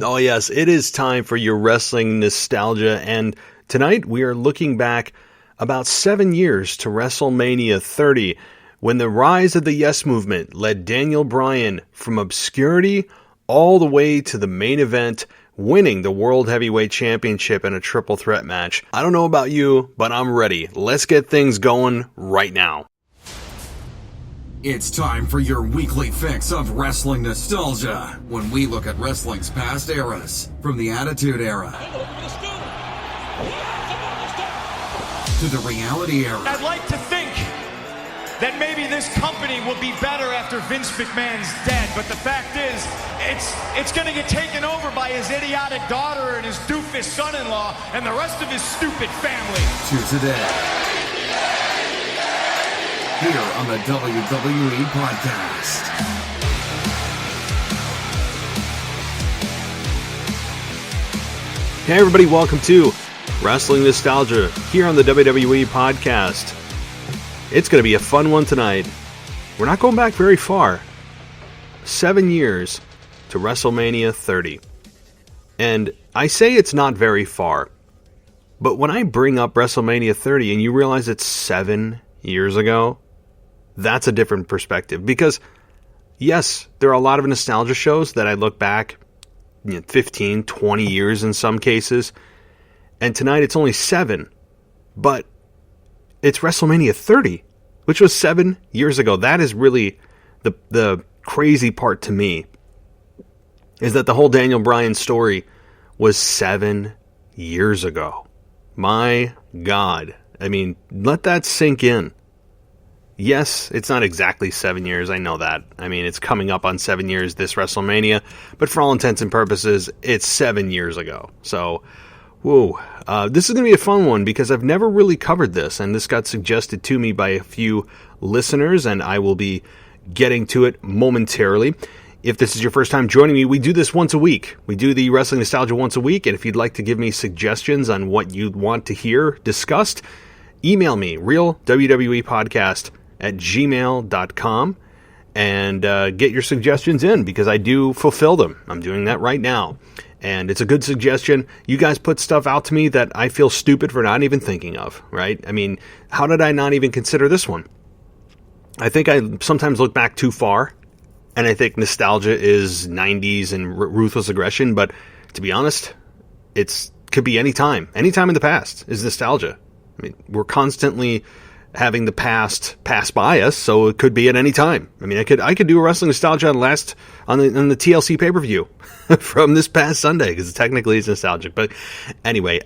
Oh yes, it is time for your wrestling nostalgia, and tonight we are looking back about 7 years to WrestleMania 30, when the rise of the Yes Movement led Daniel Bryan from obscurity all the way to the main event, winning the World Heavyweight Championship in a triple threat match. I don't know about you, but I'm ready. Let's get things going right now. It's time for your weekly fix of wrestling nostalgia, when we look at wrestling's past eras, from the Attitude Era to the Reality Era. I'd like to think that maybe this company will be better after Vince McMahon's dead, but the fact is, it's going to get taken over by his idiotic daughter and his doofus son-in-law and the rest of his stupid family. To today, here on the WWE Podcast. Hey everybody, welcome to Wrestling Nostalgia here on the WWE Podcast. It's going to be a fun one tonight. We're not going back very far. 7 years to WrestleMania 30. And I say it's not very far, but when I bring up WrestleMania 30 and you realize it's 7 years ago, that's a different perspective. Because, yes, there are a lot of nostalgia shows that I look back 15, 20 years in some cases, and tonight it's only 7, but it's WrestleMania 30, which was 7 years ago. That is really the crazy part to me, is that the whole Daniel Bryan story was 7 years ago. My God. I mean, let that sink in. Yes, it's not exactly 7 years, I know that. I mean, it's coming up on 7 years this WrestleMania, but for all intents and purposes, it's 7 years ago. So, whoa. This is going to be a fun one because I've never really covered this, and this got suggested to me by a few listeners, and I will be getting to it momentarily. If this is your first time joining me, we do this once a week. We do the Wrestling Nostalgia once a week, and if you'd like to give me suggestions on what you'd want to hear discussed, email me, realwwepodcast@gmail.com, and get your suggestions in, because I do fulfill them. I'm doing that right now, and it's a good suggestion. You guys put stuff out to me that I feel stupid for not even thinking of, right? I mean, how did I not even consider this one? I think I sometimes look back too far, and I think nostalgia is 90s and ruthless aggression, but to be honest, could be any time. Any time in the past is nostalgia. I mean, we're constantly having the past pass by us, so it could be at any time. I mean, I could do a wrestling nostalgia on the TLC pay-per-view from this past Sunday, because technically it's nostalgic. But anyway,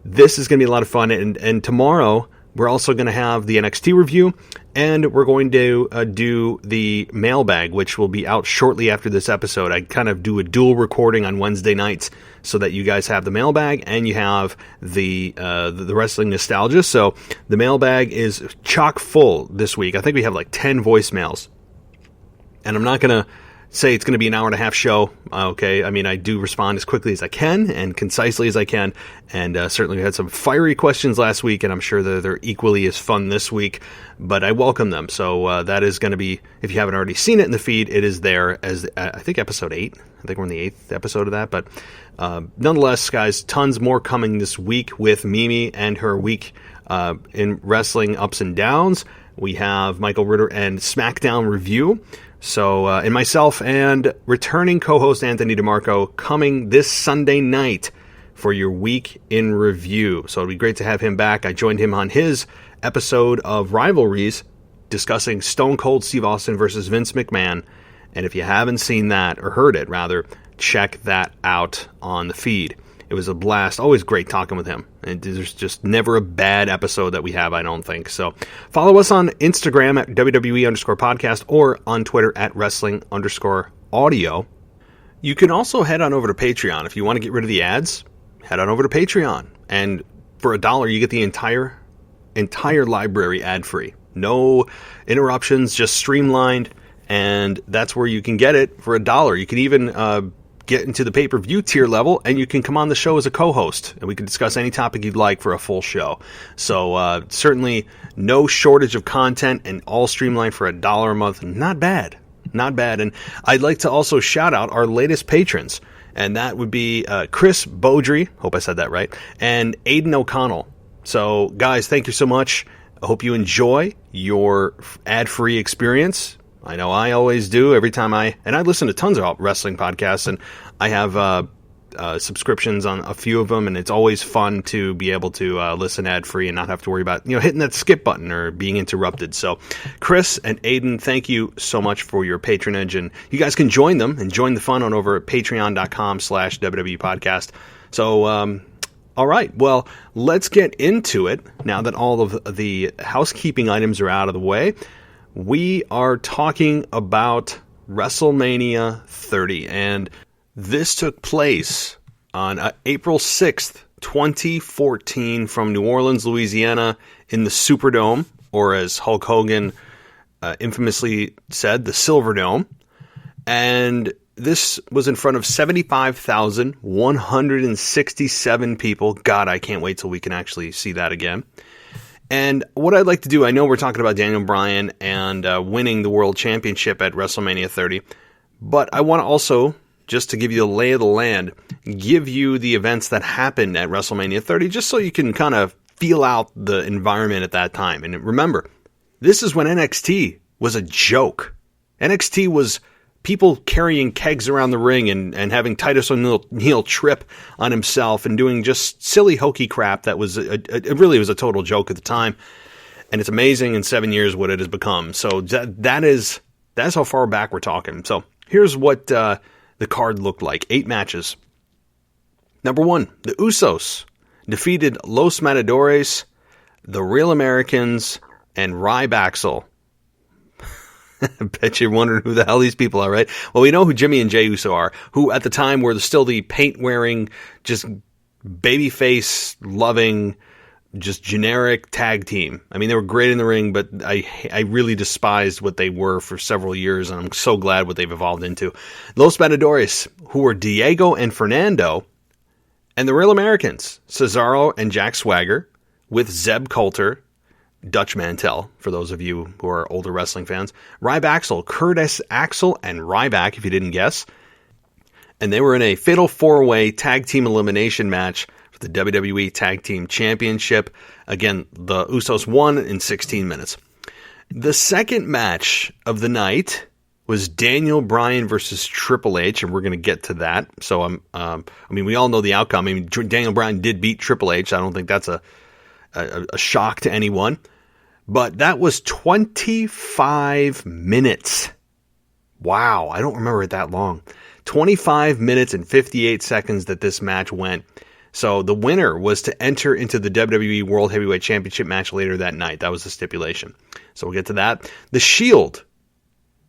this is going to be a lot of fun, and tomorrow we're also going to have the NXT review, and we're going to do the mailbag, which will be out shortly after this episode. I kind of do a dual recording on Wednesday nights so that you guys have the mailbag and you have the wrestling nostalgia. So the mailbag is chock full this week. I think we have like 10 voicemails, and I'm not going to say it's going to be an hour and a half show. Okay. I mean, I do respond as quickly as I can and concisely as I can. And certainly we had some fiery questions last week, and I'm sure that they're equally as fun this week, but I welcome them. So that is going to be, if you haven't already seen it in the feed, it is there as, I think, episode 8. I think we're in the 8th episode of that. But nonetheless, guys, tons more coming this week with Mimi and her week in wrestling ups and downs. We have Michael Ritter and SmackDown review. So, and myself and returning co-host Anthony DeMarco coming this Sunday night for your week in review. So it'll be great to have him back. I joined him on his episode of Rivalries discussing Stone Cold Steve Austin versus Vince McMahon. And if you haven't seen that, or heard it rather, check that out on the feed. It was a blast. Always great talking with him. And there's just never a bad episode that we have, I don't think. So follow us on Instagram at WWE_podcast or on Twitter at Wrestling_audio. You can also head on over to Patreon. If you want to get rid of the ads, head on over to Patreon. And for $1, you get the entire library ad-free. No interruptions, just streamlined. And that's where you can get it for $1. You can even get into the pay-per-view tier level, and you can come on the show as a co-host, and we can discuss any topic you'd like for a full show. So certainly no shortage of content, and all streamlined for $1 a month. Not bad. And I'd like to also shout out our latest patrons. And that would be Chris Beaudry, hope I said that right, and Aiden O'Connell. So, guys, thank you so much. I hope you enjoy your ad-free experience. I know I always do every time I listen to tons of wrestling podcasts, and I have subscriptions on a few of them, and it's always fun to be able to listen ad-free and not have to worry about hitting that skip button or being interrupted. So Chris and Aiden, thank you so much for your patronage, and you guys can join them and join the fun on over at patreon.com/WWE podcast. So all right, well, let's get into it now that all of the housekeeping items are out of the way. We are talking about WrestleMania 30, and this took place on April 6th, 2014 from New Orleans, Louisiana in the Superdome, or as Hulk Hogan infamously said, the Silverdome. And this was in front of 75,167 people. God, I can't wait till we can actually see that again. And what I'd like to do, I know we're talking about Daniel Bryan and winning the World Championship at WrestleMania 30, but I want to also, just to give you the lay of the land, give you the events that happened at WrestleMania 30, just so you can kind of feel out the environment at that time. And remember, this is when NXT was a joke. NXT was people carrying kegs around the ring and having Titus O'Neil trip on himself and doing just silly, hokey crap that was, it really was a total joke at the time. And it's amazing in 7 years what it has become. So that's how far back we're talking. So here's what the card looked like. 8 matches. Number 1, the Usos defeated Los Matadores, the Real Americans, and Ryback. I bet you're wondering who the hell these people are, right? Well, we know who Jimmy and Jey Uso are, who at the time were still the paint-wearing, just babyface loving, just generic tag team. I mean, they were great in the ring, but I really despised what they were for several years, and I'm so glad what they've evolved into. Los Matadores, who were Diego and Fernando, and the Real Americans, Cesaro and Jack Swagger, with Zeb Coulter, Dutch Mantel, for those of you who are older wrestling fans, Ryback, Curtis Axel, and Ryback, if you didn't guess. And they were in a fatal 4-way tag team elimination match for the WWE Tag Team Championship. Again, the Usos won in 16 minutes. The second match of the night was Daniel Bryan versus Triple H, and we're going to get to that. So, we all know the outcome. I mean, Daniel Bryan did beat Triple H. I don't think that's a shock to anyone. But that was 25 minutes. Wow, I don't remember it that long. 25 minutes and 58 seconds that this match went. So the winner was to enter into the WWE World Heavyweight Championship match later that night. That was the stipulation. So we'll get to that. The Shield,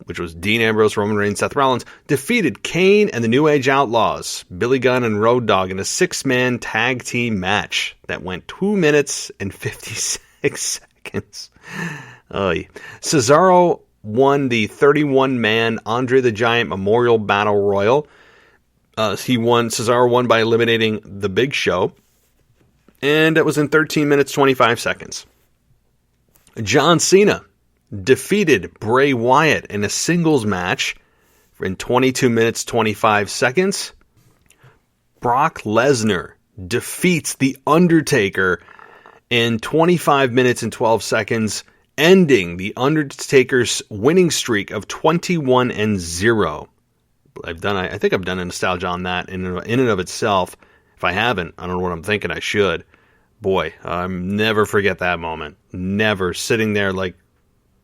which was Dean Ambrose, Roman Reigns, Seth Rollins, defeated Kane and the New Age Outlaws, Billy Gunn and Road Dogg, in a 6-man tag team match that went 2 minutes and 56 seconds. Cesaro won the 31-man Andre the Giant Memorial Battle Royal. Cesaro won by eliminating The Big Show, and it was in 13 minutes 25 seconds. John Cena defeated Bray Wyatt in a singles match in 22 minutes 25 seconds. Brock Lesnar defeats The Undertaker in 25 minutes and 12 seconds, ending The Undertaker's winning streak of 21-0. I think I've done a nostalgia on that in and of itself. If I haven't, I don't know what I'm thinking. I should. Boy, never forget that moment. Never sitting there like,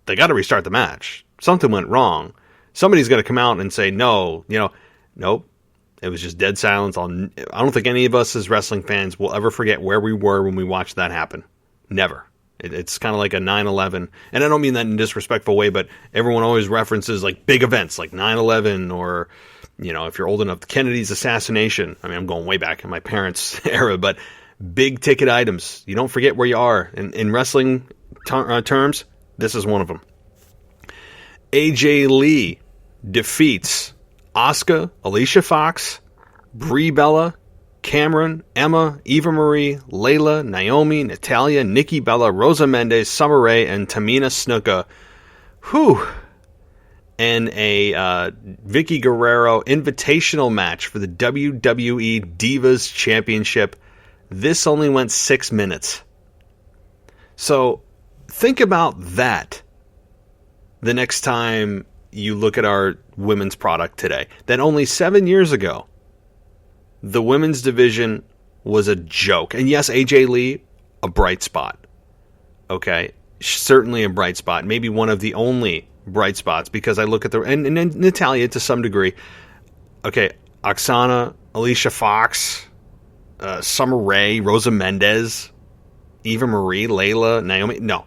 they got to restart the match. Something went wrong. Somebody's going to come out and say, no, nope. It was just dead silence. I don't think any of us as wrestling fans will ever forget where we were when we watched that happen. Never. It's kind of like a 9/11. And I don't mean that in a disrespectful way, but everyone always references like big events like 9/11 or, if you're old enough, Kennedy's assassination. I mean, I'm going way back in my parents' era, but big ticket items. You don't forget where you are. In wrestling terms, this is one of them. AJ Lee defeats Asuka, Alicia Fox, Brie Bella, Cameron, Emma, Eva Marie, Layla, Naomi, Natalia, Nikki Bella, Rosa Mendes, Summer Rae, and Tamina Snuka. Whew. in a Vicky Guerrero invitational match for the WWE Divas Championship. This only went 6 minutes. So think about that the next time you look at our women's product today. That only 7 years ago, the women's division was a joke. And yes, AJ Lee, a bright spot. Okay, certainly a bright spot. Maybe one of the only bright spots, because I look at and Natalya to some degree. Okay, Oksana, Alicia Fox, Summer Rae, Rosa Mendez, Eva Marie, Layla, Naomi. No.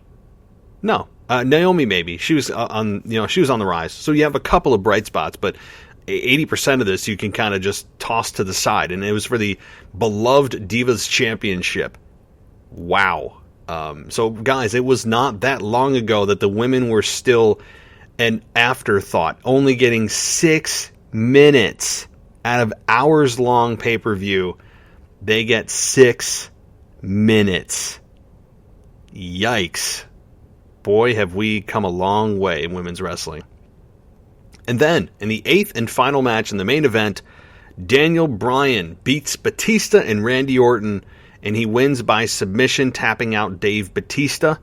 Naomi maybe. She was she was on the rise. So you have a couple of bright spots, but 80% of this you can kind of just toss to the side. And it was for the beloved Divas Championship. Wow. So guys, it was not that long ago that the women were still an afterthought, only getting 6 minutes out of hours-long pay-per-view. They get 6 minutes. Yikes. Boy, have we come a long way in women's wrestling. And then, in the 8th and final match in the main event, Daniel Bryan beats Batista and Randy Orton, and he wins by submission, tapping out Dave Batista.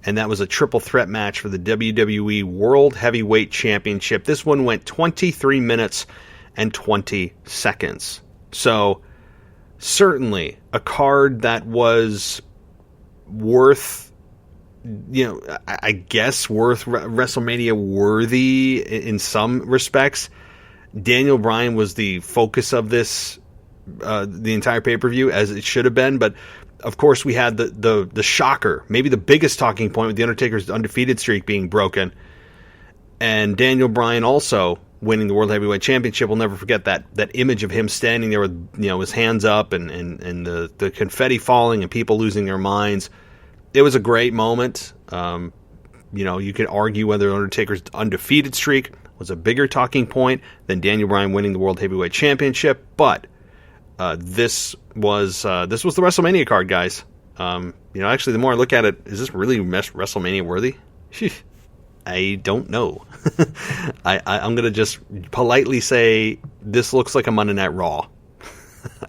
And that was a triple threat match for the WWE World Heavyweight Championship. This one went 23 minutes and 20 seconds. So, certainly a card that was worth, I guess worth WrestleMania worthy in some respects. Daniel Bryan was the focus of this, the entire pay-per-view, as it should have been. But of course, we had the shocker, maybe the biggest talking point, with the Undertaker's undefeated streak being broken, and Daniel Bryan also winning the World Heavyweight Championship. We'll never forget that image of him standing there with his hands up and the confetti falling and people losing their minds. It was a great moment. You could argue whether Undertaker's undefeated streak was a bigger talking point than Daniel Bryan winning the World Heavyweight Championship, but this was the WrestleMania card, guys. Actually, the more I look at it, is this really WrestleMania worthy? I don't know. I'm going to just politely say this looks like a Monday Night Raw.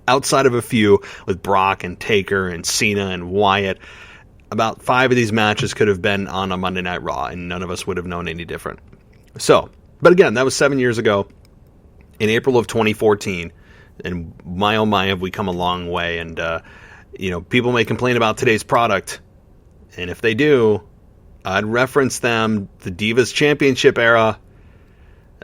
Outside of a few with Brock and Taker and Cena and Wyatt, about 5 of these matches could have been on a Monday Night Raw, and none of us would have known any different. So, but again, that was 7 years ago, in April of 2014, and my oh my, have we come a long way. And people may complain about today's product, and if they do, I'd reference them, the Divas Championship era.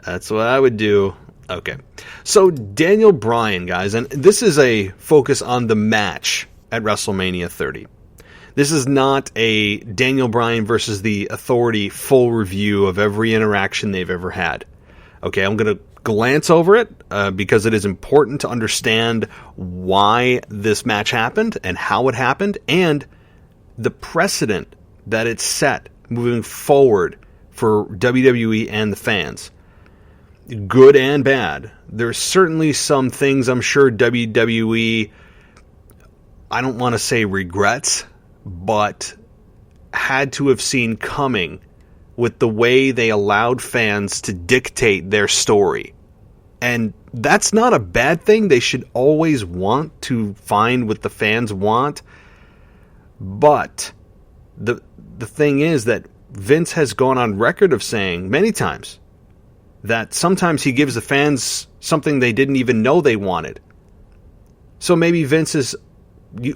That's what I would do. Okay, so Daniel Bryan, guys, and this is a focus on the match at WrestleMania 30. This is not a Daniel Bryan versus the Authority full review of every interaction they've ever had. Okay, I'm going to glance over it because it is important to understand why this match happened and how it happened and the precedent that it set moving forward for WWE and the fans. Good and bad. There's certainly some things I'm sure WWE, I don't want to say regrets, but had to have seen coming with the way they allowed fans to dictate their story. And that's not a bad thing. They should always want to find what the fans want. But the thing is that Vince has gone on record of saying many times that sometimes he gives the fans something they didn't even know they wanted. So maybe Vince is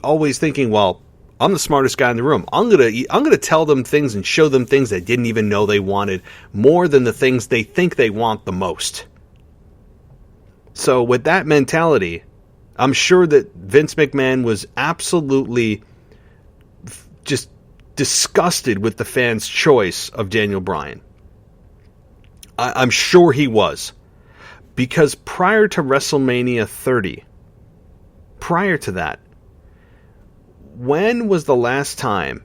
always thinking, well, I'm the smartest guy in the room. I'm gonna tell them things and show them things they didn't even know they wanted, more than the things they think they want the most. So with that mentality, I'm sure that Vince McMahon was absolutely just disgusted with the fans' choice of Daniel Bryan. I'm sure he was. Because prior to WrestleMania 30, prior to that, when was the last time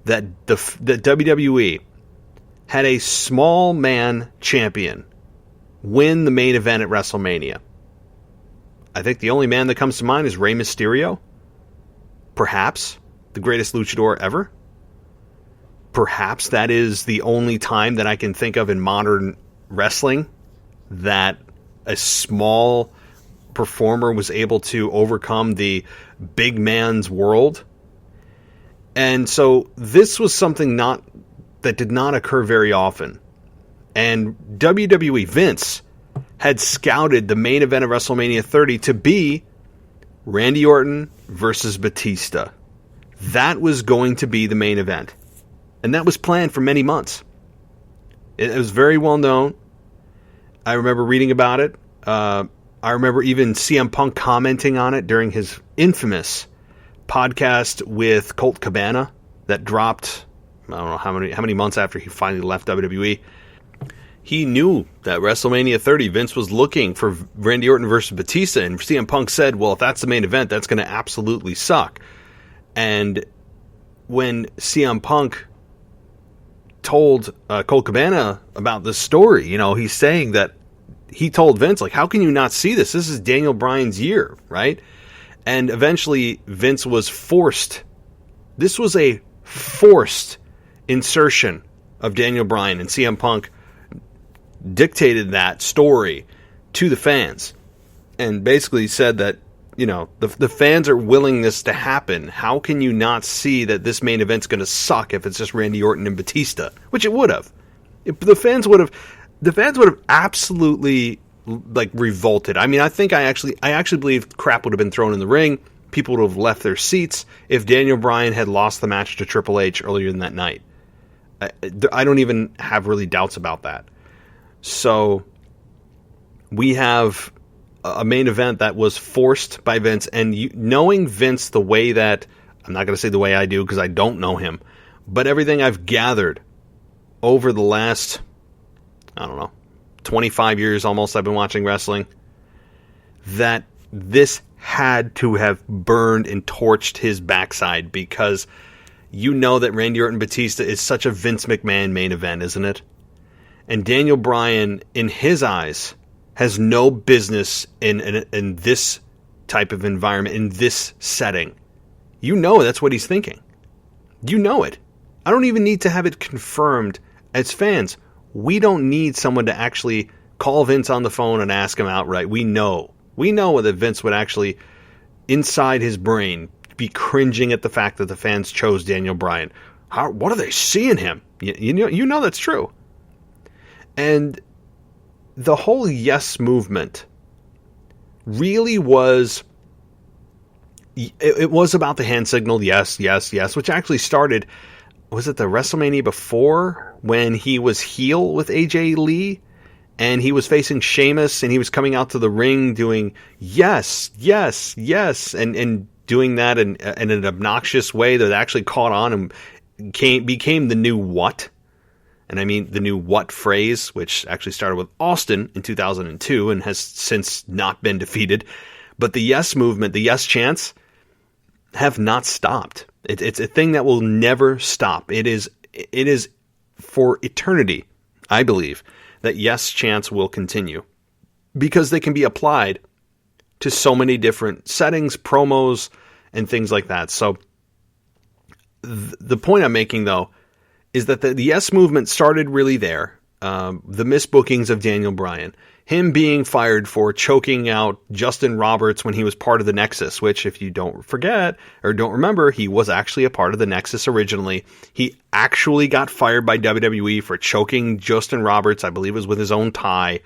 that the WWE had a small man champion win the main event at WrestleMania? I think the only man that comes to mind is Rey Mysterio. Perhaps the greatest luchador ever. Perhaps that is the only time that I can think of in modern wrestling that a small performer was able to overcome the big man's world. And so this was something that did not occur very often. And WWE, Vince, had scouted the main event of WrestleMania 30 to be Randy Orton versus Batista. That was going to be the main event. And that was planned for many months. It was very well known. I remember reading about it. I remember even CM Punk commenting on it during his infamous podcast with Colt Cabana that dropped, I don't know how many months after he finally left WWE. He knew that WrestleMania 30, Vince was looking for Randy Orton versus Batista, and CM Punk said, well, if that's the main event, that's going to absolutely suck. And when CM Punk told Colt Cabana about this story, he's saying that he told Vince, like, how can you not see this? This is Daniel Bryan's year, right? And eventually Vince was forced. This was a forced insertion of Daniel Bryan, and CM Punk dictated that story to the fans and basically said that, the fans are willing this to happen. How can you not see that this main event's going to suck if it's just Randy Orton and Batista? Which it would have. The fans would have absolutely revolted. I mean, I actually believe crap would have been thrown in the ring. People would have left their seats if Daniel Bryan had lost the match to Triple H earlier in that night. I don't even have really doubts about that. So we have a main event that was forced by Vince, and knowing Vince the way that, I'm not going to say the way I do because I don't know him, but everything I've gathered over the last, 25 years almost I've been watching wrestling, that this had to have burned and torched his backside, because that Randy Orton Batista is such a Vince McMahon main event, isn't it? And Daniel Bryan, in his eyes, has no business in this type of environment, in this setting. That's what he's thinking. It. I don't even need to have it confirmed. As fans, we don't need someone to actually call Vince on the phone and ask him outright. We know that Vince would actually, inside his brain, be cringing at the fact that the fans chose Daniel Bryan. What are they seeing him? That's true. And the whole yes movement really was, it was about the hand signal, yes, yes, yes, which actually started, was it the WrestleMania before, when he was heel with AJ Lee and he was facing Sheamus and he was coming out to the ring doing yes, yes, yes, and doing that in an obnoxious way that actually caught on and became the new what? And I mean the new what phrase, which actually started with Austin in 2002 and has since not been defeated. But the yes movement, the yes chants, have not stopped. It's a thing that will never stop. It is for eternity, I believe, that yes chants will continue, because they can be applied to so many different settings, promos, and things like that. So the point I'm making, though, is that the yes movement started really there. The misbookings of Daniel Bryan, him being fired for choking out Justin Roberts when he was part of the Nexus, which, if you don't forget or don't remember, he was actually a part of the Nexus originally. He actually got fired by WWE for choking Justin Roberts, I believe it was with his own tie,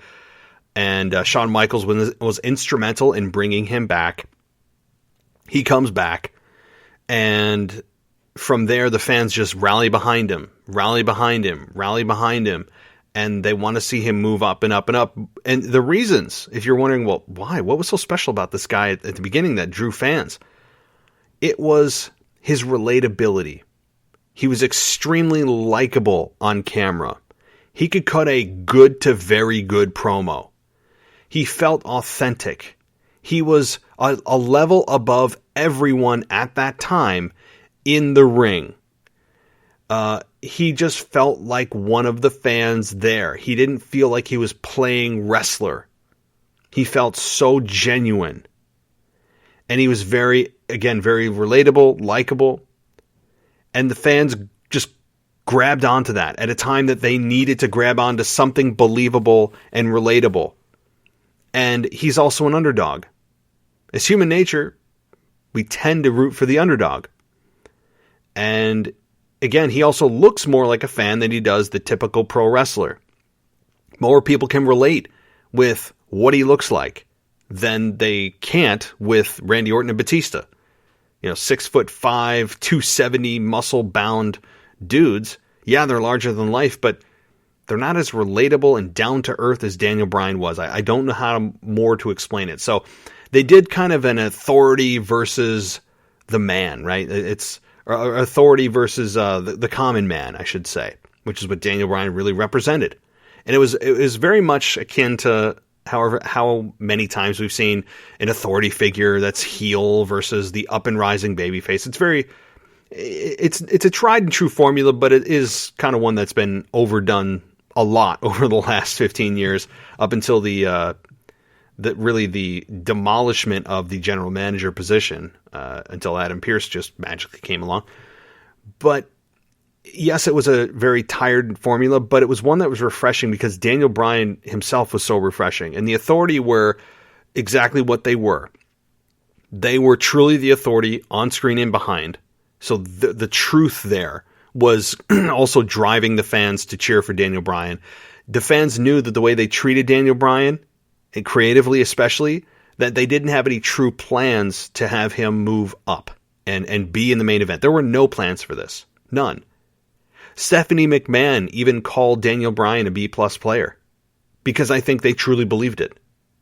and Shawn Michaels was instrumental in bringing him back. He comes back, and from there, the fans just rally behind him, and they want to see him move up and up and up. And the reasons, if you're wondering, well, why? What was so special about this guy at the beginning that drew fans? It was his relatability. He was extremely likable on camera. He could cut a good to very good promo. He felt authentic. He was a level above everyone at that time in the ring. He just felt like one of the fans there. He didn't feel like he was playing wrestler. He felt so genuine. And he was very relatable, likable. And the fans just grabbed onto that at a time that they needed to grab onto something believable and relatable. And he's also an underdog. It's human nature. We tend to root for the underdog. And again, he also looks more like a fan than he does the typical pro wrestler. More people can relate with what he looks like than they can't with Randy Orton and Batista. 6'5", 270 muscle bound dudes. Yeah, they're larger than life, but they're not as relatable and down to earth as Daniel Bryan was. I don't know how more to explain it. So they did kind of an authority versus the man, right? It's authority versus the common man, I should say, which is what Daniel Bryan really represented. And it was very much akin to how many times we've seen an authority figure that's heel versus the up and rising babyface. It's a tried and true formula, but it is kind of one that's been overdone a lot over the last 15 years, up until the demolishment of the general manager position, until Adam Pearce just magically came along. But yes, it was a very tired formula, but it was one that was refreshing because Daniel Bryan himself was so refreshing. And the Authority were exactly what they were. They were truly the Authority on screen and behind. So the truth there was also driving the fans to cheer for Daniel Bryan. The fans knew that the way they treated Daniel Bryan, and creatively especially, that they didn't have any true plans to have him move up and be in the main event. There were no plans for this. None. Stephanie McMahon even called Daniel Bryan a B-plus player because I think they truly believed it.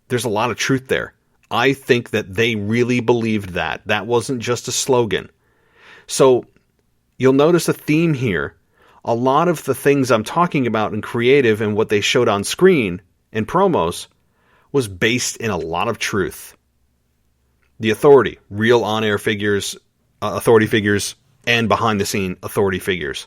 There's a lot of truth there. I think that they really believed that. That wasn't just a slogan. So you'll notice a theme here. A lot of the things I'm talking about in creative and what they showed on screen in promos was based in a lot of truth. The Authority, real on-air figures, authority figures, and behind-the-scene authority figures.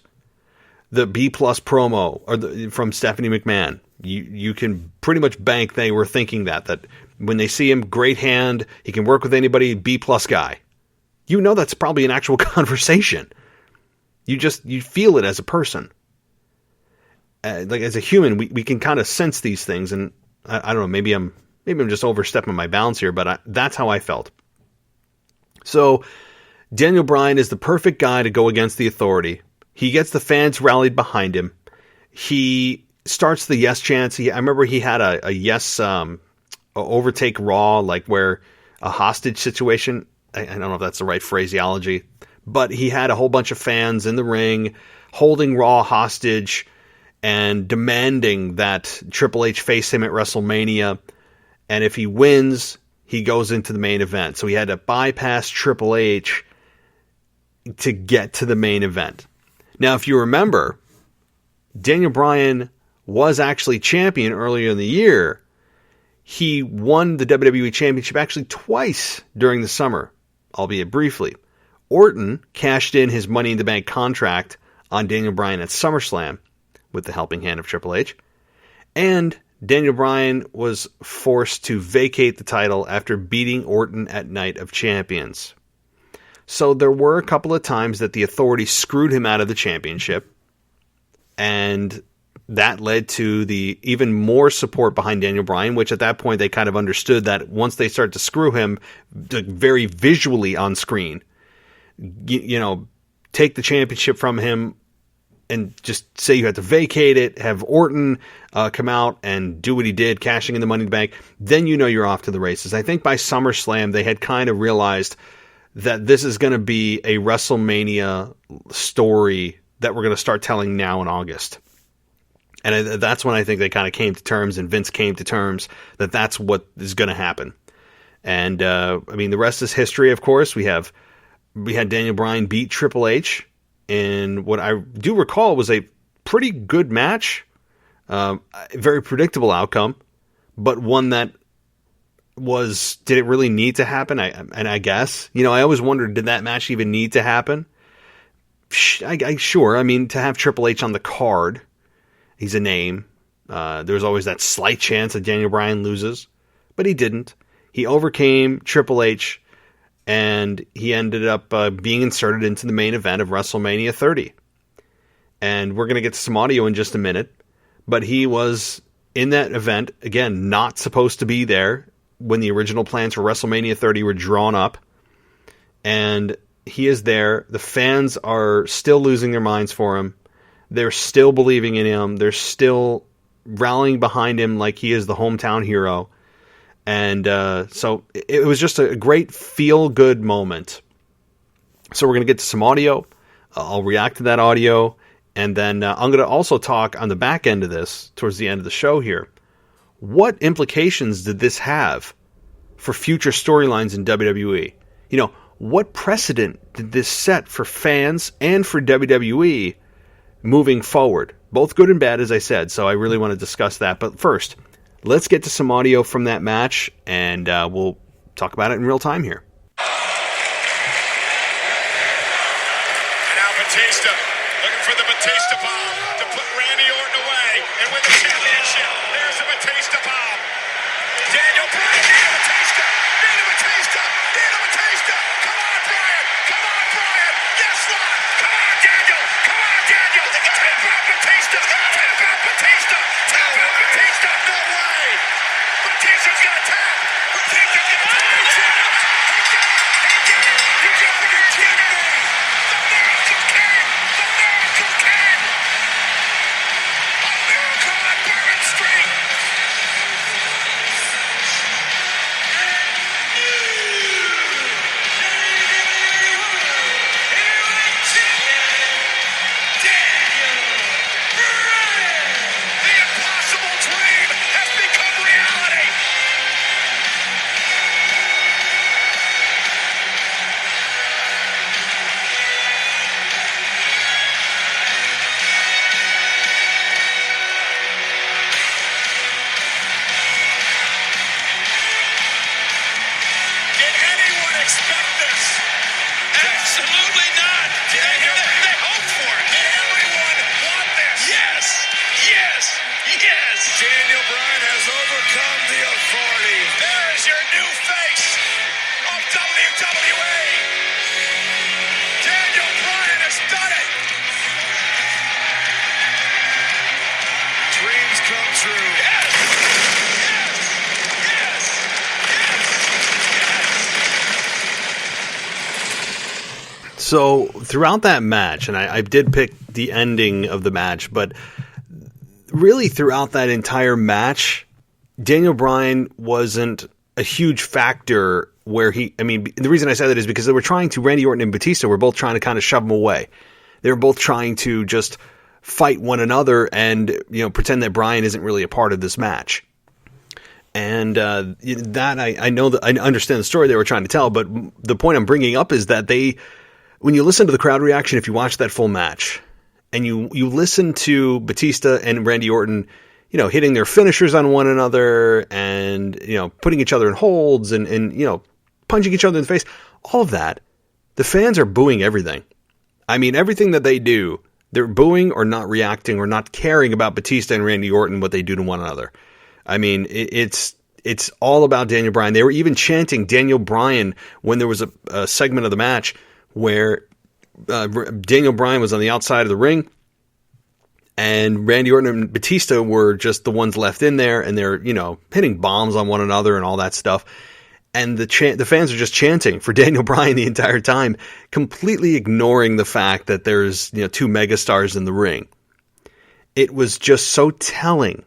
The B-plus promo from Stephanie McMahon, you can pretty much bank they were thinking that when they see him, great hand, he can work with anybody, B-plus guy. That's probably an actual conversation. You feel it as a person. Like as a human, we can kind of sense these things, and I don't know, maybe I'm just overstepping my bounds here, but that's how I felt. So Daniel Bryan is the perfect guy to go against the Authority. He gets the fans rallied behind him. He starts the yes chants. I remember he had a yes overtake Raw, like where a hostage situation. I don't know if that's the right phraseology, but he had a whole bunch of fans in the ring holding Raw hostage and demanding that Triple H face him at WrestleMania. And if he wins, he goes into the main event. So he had to bypass Triple H to get to the main event. Now, if you remember, Daniel Bryan was actually champion earlier in the year. He won the WWE Championship actually twice during the summer, albeit briefly. Orton cashed in his Money in the Bank contract on Daniel Bryan at SummerSlam with the helping hand of Triple H. And Daniel Bryan was forced to vacate the title after beating Orton at Night of Champions. So there were a couple of times that the Authority screwed him out of the championship, and that led to the even more support behind Daniel Bryan, which at that point they kind of understood that once they start to screw him very visually on screen, take the championship from him and just say you had to vacate it, have Orton come out and do what he did, cashing in the Money in the Bank, then you're off to the races. I think by SummerSlam they had kind of realized that this is going to be a WrestleMania story that we're going to start telling now in August. And that's when I think they kind of came to terms, and Vince came to terms that that's what is going to happen. And, the rest is history, of course. We had Daniel Bryan beat Triple H in what I do recall was a pretty good match. Very predictable outcome, but one that did it really need to happen? I guess, I always wondered, did that match even need to happen? Sure. To have Triple H on the card, he's a name. There's always that slight chance that Daniel Bryan loses, but he didn't. He overcame Triple H, and he ended up being inserted into the main event of WrestleMania 30. and we're going to get some audio in just a minute, but he was in that event, again, not supposed to be there when the original plans for WrestleMania 30 were drawn up, and he is there. The fans are still losing their minds for him. They're still believing in him. They're still rallying behind him like he is the hometown hero. And so it was just a great feel-good moment. So we're going to get to some audio. I'll react to that audio. And then I'm going to also talk on the back end of this, towards the end of the show here. What implications did this have for future storylines in WWE? You know, what precedent did this set for fans and for WWE moving forward? Both good and bad, as I said, so I really want to discuss that. But first, let's get to some audio from that match, and we'll talk about it in real time here. Now Batista, looking for the Batista bomb to put Randy Orton away, and with the championship, there's the Batista bomb. Daniel Bryan, Nina Batista, Nina Batista, Nina Batista. Come on, Bryan, come on, Bryan. Yes, Lord. Come on, Daniel. Come on, Daniel. Tap out Batista. Tap out Batista. Tap out Batista. No way. Batista's gonna tap. Batista's gonna tap. He did it. He did it. You gotta be kidding me. The Miracle King. The Miracle King. A miracle on Bourbon Street. The impossible dream has become reality. Did anyone expect this? Absolutely not. They hoped for it. Did everyone want this? Yes. Yes. Yes. Daniel Bryan has overcome the authority. There is your new face of WWE. Daniel Bryan has done it. Dreams come true. Yes. Yes. Yes. So throughout that match, and I did pick the ending of the match, but really throughout that entire match, Daniel Bryan wasn't a huge factor where the reason I say that is because Randy Orton and Batista were both trying to kind of shove him away. They were both trying to just fight one another and, pretend that Bryan isn't really a part of this match. And that I know that I understand the story they were trying to tell, but the point I'm bringing up is that when you listen to the crowd reaction, if you watch that full match and you listen to Batista and Randy Orton, hitting their finishers on one another and, putting each other in holds and punching each other in the face, all of that, the fans are booing everything. I mean, everything that they do, they're booing or not reacting or not caring about Batista and Randy Orton, what they do to one another. I mean, it's all about Daniel Bryan. They were even chanting Daniel Bryan when there was a segment of the match where Daniel Bryan was on the outside of the ring and Randy Orton and Batista were just the ones left in there, and they're, hitting bombs on one another and all that stuff. And the fans are just chanting for Daniel Bryan the entire time, completely ignoring the fact that there's, two megastars in the ring. It was just so telling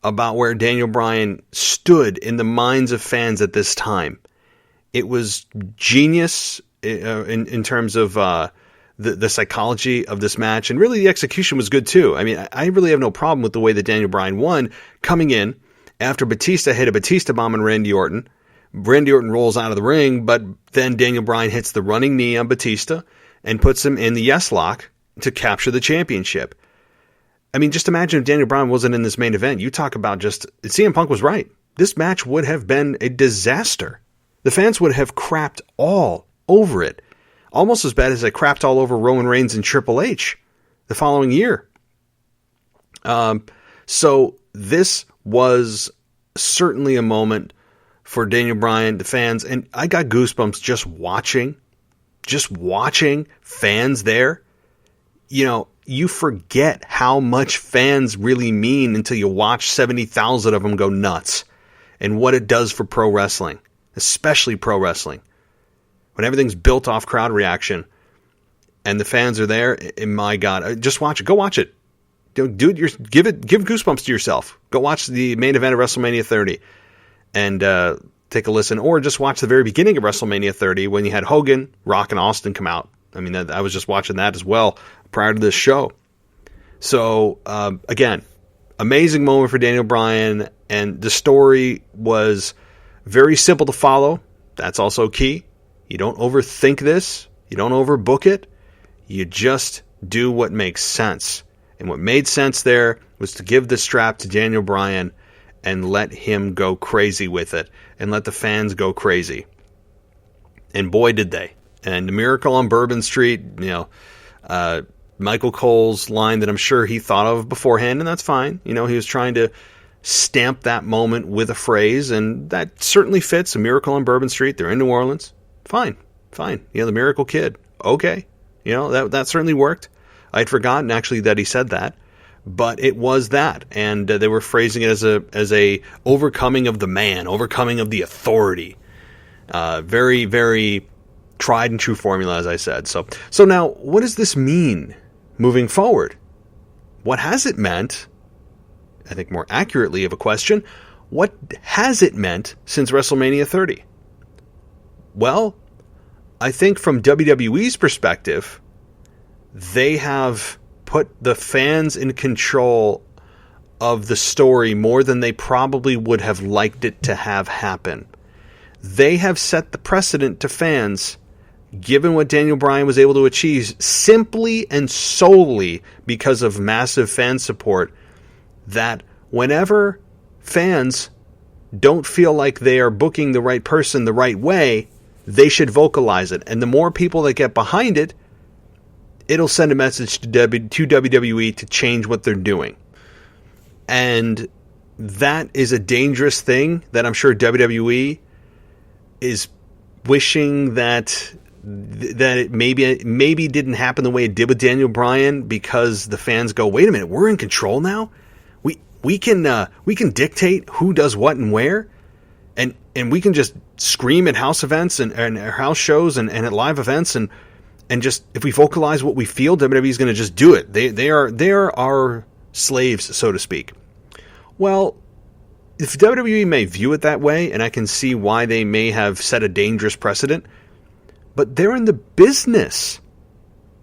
about where Daniel Bryan stood in the minds of fans at this time. It was genius in terms of the psychology of this match, and really the execution was good too. I mean, I really have no problem with the way that Daniel Bryan won, coming in after Batista hit a Batista bomb on Randy Orton. Randy Orton rolls out of the ring, but then Daniel Bryan hits the running knee on Batista and puts him in the yes lock to capture the championship. I mean, just imagine if Daniel Bryan wasn't in this main event. You talk about CM Punk was right. This match would have been a disaster. The fans would have crapped all over it. Almost as bad as they crapped all over Roman Reigns and Triple H the following year. So this was certainly a moment for Daniel Bryan, the fans, and I got goosebumps just watching fans there. you forget how much fans really mean until you watch 70,000 of them go nuts and what it does for pro wrestling, especially pro wrestling. When everything's built off crowd reaction and the fans are there, and my God, just watch it. Go watch it. Give goosebumps to yourself. Go watch the main event of WrestleMania 30 and take a listen, or just watch the very beginning of WrestleMania 30 when you had Hogan, Rock, and Austin come out. I mean, I was just watching that as well prior to this show. So, again, amazing moment for Daniel Bryan, and the story was very simple to follow. That's also key. You don't overthink this. You don't overbook it. You just do what makes sense. And what made sense there was to give the strap to Daniel Bryan and let him go crazy with it and let the fans go crazy. And boy, did they. And the Miracle on Bourbon Street, Michael Cole's line that I'm sure he thought of beforehand, and that's fine. He was trying to stamp that moment with a phrase, and that certainly fits. A Miracle on Bourbon Street. They're in New Orleans. Fine. The Miracle Kid. Okay. That certainly worked. I'd forgotten actually that he said that, but it was that, and they were phrasing it as a overcoming of the man, overcoming of the authority. Very, very tried and true formula, as I said. So now, what does this mean moving forward? What has it meant? I think more accurately of a question, what has it meant since WrestleMania 30? Well, I think from WWE's perspective, they have put the fans in control of the story more than they probably would have liked it to have happen. They have set the precedent to fans, given what Daniel Bryan was able to achieve simply and solely because of massive fan support, that whenever fans don't feel like they are booking the right person the right way, they should vocalize it. And the more people that get behind it, it'll send a message to WWE to change what they're doing. And that is a dangerous thing that I'm sure WWE is wishing that it maybe didn't happen the way it did with Daniel Bryan, because the fans go, wait a minute, we're in control now? We can dictate who does what and where, and we can just scream at house events and house shows and at live events and just, if we vocalize what we feel, WWE is going to just do it. They are our slaves, so to speak. Well, if WWE may view it that way, and I can see why they may have set a dangerous precedent, but they're in the business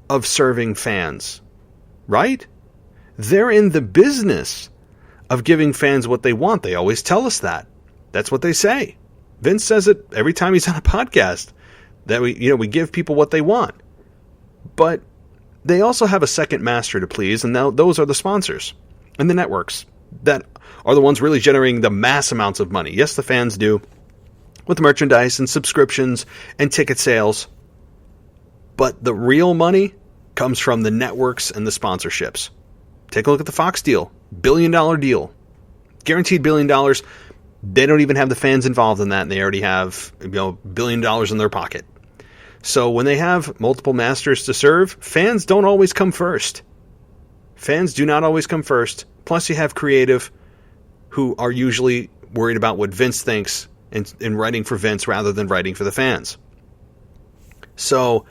of serving fans, right? They're in the business of giving fans what they want. They always tell us that. That's what they say. Vince says it every time he's on a podcast, that we give people what they want. But they also have a second master to please, and now those are the sponsors and the networks that are the ones really generating the mass amounts of money. Yes, the fans do, with merchandise and subscriptions and ticket sales. But the real money comes from the networks and the sponsorships. Take a look at the Fox deal. $1 billion deal. Guaranteed $1 billion. They don't even have the fans involved in that, and they already have $1 billion in their pocket. So when they have multiple masters to serve, fans don't always come first. Fans do not always come first. Plus you have creative who are usually worried about what Vince thinks and writing for Vince rather than writing for the fans. So,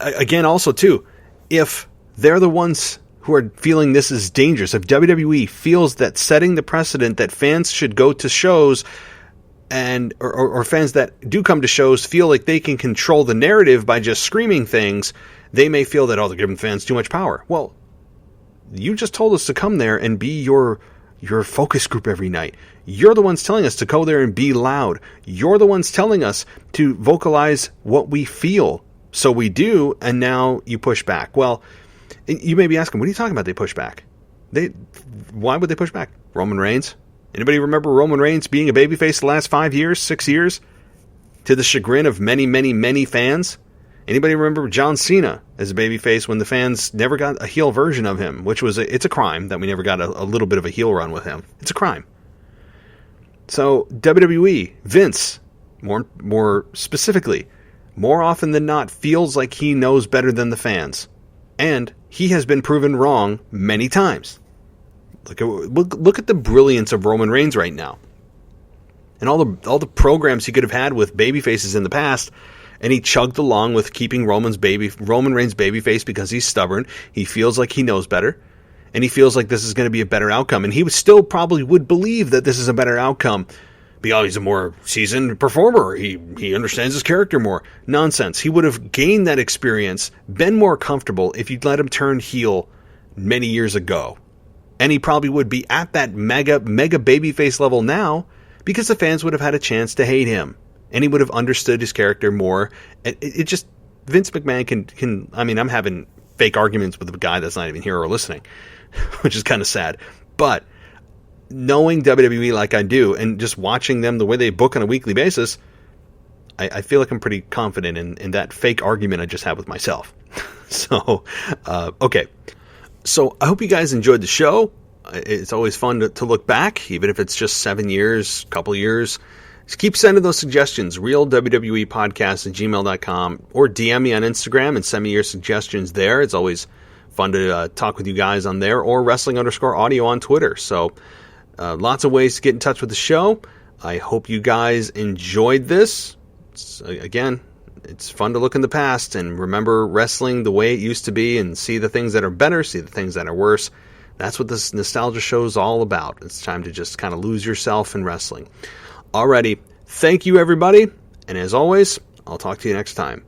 again, also, too, if they're the ones who are feeling this is dangerous, if WWE feels that setting the precedent that fans should go to shows or fans that do come to shows feel like they can control the narrative by just screaming things, they may feel that, they're giving fans too much power. Well, you just told us to come there and be your focus group every night. You're the ones telling us to go there and be loud. You're the ones telling us to vocalize what we feel. So we do, and now you push back. Well, you may be asking, what are you talking about they push back? Why would they push back? Roman Reigns? Anybody remember Roman Reigns being a babyface the last 5 years, 6 years? To the chagrin of many, many, many fans? Anybody remember John Cena as a babyface when the fans never got a heel version of him? Which was, it's a crime that we never got a little bit of a heel run with him. It's a crime. So WWE, Vince, more specifically, more often than not, feels like he knows better than the fans. And he has been proven wrong many times. Look at the brilliance of Roman Reigns right now. And all the programs he could have had with babyfaces in the past, and he chugged along with keeping Roman Reigns babyface because he's stubborn. He feels like he knows better, and he feels like this is going to be a better outcome. And he still probably would believe that this is a better outcome because he's a more seasoned performer. He understands his character more. Nonsense. He would have gained that experience, been more comfortable if you'd let him turn heel many years ago. And he probably would be at that mega babyface level now because the fans would have had a chance to hate him. And he would have understood his character more. It just, Vince McMahon can, I mean, I'm having fake arguments with a guy that's not even here or listening, which is kind of sad. But knowing WWE like I do and just watching them the way they book on a weekly basis, I feel like I'm pretty confident in that fake argument I just had with myself. So, okay. So I hope you guys enjoyed the show. It's always fun to look back, even if it's just 7 years, couple years. Just keep sending those suggestions, realwwepodcast@gmail.com, or DM me on Instagram and send me your suggestions there. It's always fun to talk with you guys on there, or wrestling_audio on Twitter. So lots of ways to get in touch with the show. I hope you guys enjoyed this. Again, it's fun to look in the past and remember wrestling the way it used to be and see the things that are better, see the things that are worse. That's what this nostalgia show is all about. It's time to just kind of lose yourself in wrestling. Alrighty, thank you everybody, and as always, I'll talk to you next time.